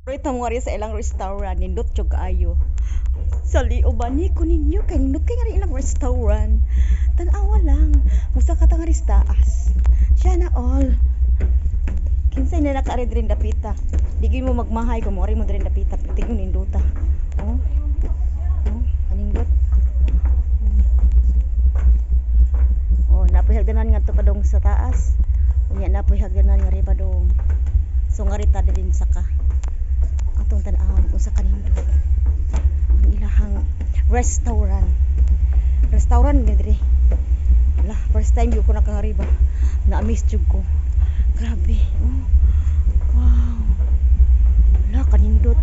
Rita mo nga rin sa ilang restaurant, nindot yung kaayo. Sa liuban ni ko ninyo, kay nindot kay nga rin ilang restaurant. Tanawa lang, musta ka tang ristaas. Siya na all. Kinsay na nakarid rin dapita. Digin mo magmahay kung mo rin mo rin dapita. Pitig yung nindota. Oh, kanindot. Oh, napoy hagdanan nga to padong sa taas. Unya napoy hagdanan nga rin padong. So nga rita din saka. Atong tan-awon kung sa kanindot ang ilahang restaurant nga diri. Wala, first time yung ko nakangariba, na-amaze jud ko, grabe. Oh, wow, wala, kanindot,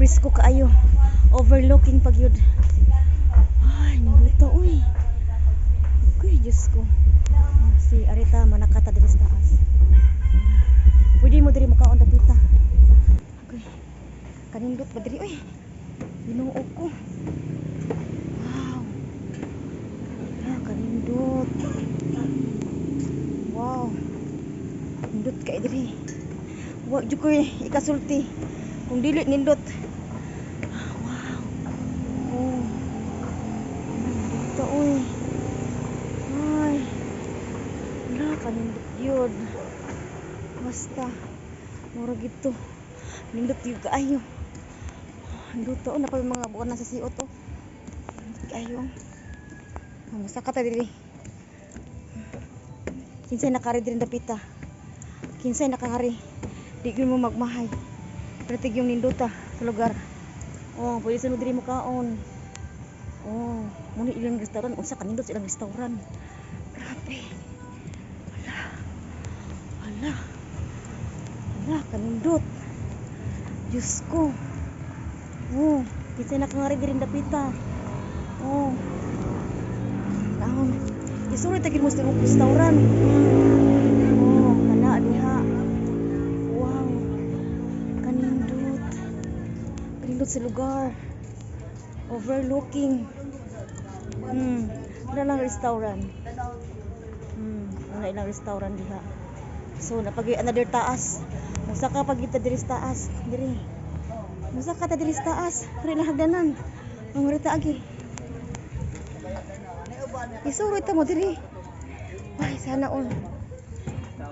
presko kaayo, overlooking pag yun. Ay, nindot uy, uy, Diyos ko. Si Arita manakata diri sa taas. Pwede mo diri makaon dapita. Kanindot ba diri? Uy, binuo ko. Wow. Kanindot. Wow. Nindot kay diri. Wa jud ko ikasulti. Kung dili nindot. Wow. Oh. Dito uy. Ay. Wala, kanindot yun. Basta. Mura gito. Nindot yun kaayo. Luto na pa mga buwan na sa siot oh. Ayo. Musta ka ta diri? Kinsay nakari diri dapita. Kinsay nakahari. Di gyud mo magmahay. Pratig yung nindota sa lugar. Oh, pwede sunod diri mo kaon. Oh, muni ilang restaurant unsa kanindot sa ilang restaurant. Grabe. Hala. Hala, kanindot. Diyos ko. Oh, kita nakangari din dapita. Oh. Naon. Isuri tagin mo sa restaurant. Oh, kana diha. Wow. Kanindot. Kanindot sa lugar. Overlooking. Wala lang restaurant. Wala ilang restaurant diha. So, napag another taas. Musa ka pag kita diri sa taas. Diri. Musa ka ta diri sa taas, kani hagdanan. Mangurita agi. Isuro ta mo diri. Ay, sana all.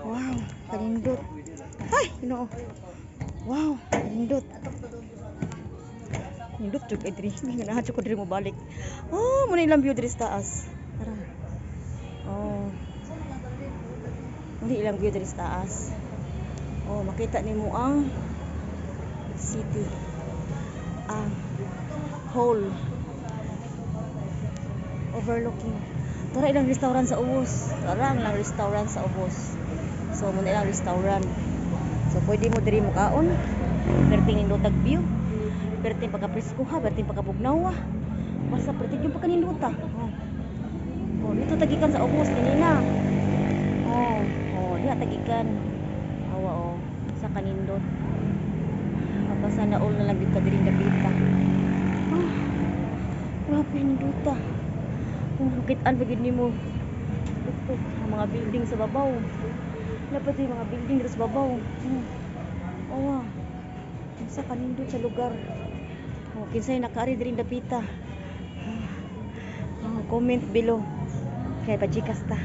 Wow, kanindot. Ay, Ginoo. Wow, kanindot. Nindot jud kay diri. Nga na ko diri mo balik. Oh, muna ilang view diri sa taas. Tara. Oh. Muna ilang view diri sa taas. Oh, makita nimo ang city. Hole overlooking. Tara ilang restaurant sa ubos. Tara lang restaurant sa ubos. So muna ilang restaurant. So pwede mo diri mo kaon. Perting nindotag view. Perting pagka-presko ha, perting pagka-bugnaw. Basta perting yung pagka-nindota. Oh, dito tagikan sa ubos kanina. Oh, diha tagikan. Awa oh, sa kanindot. Sana all na lang dito diri dapita. Grabe nindota. Kung lukitan bagid nimo. Ito, mga building sa babaw. Dapat yung mga building dito sa babaw. Oh, sa kanindot sa lugar. Oh, kinsay nakaari diri dapita. Comment below. Kay pajikas ta.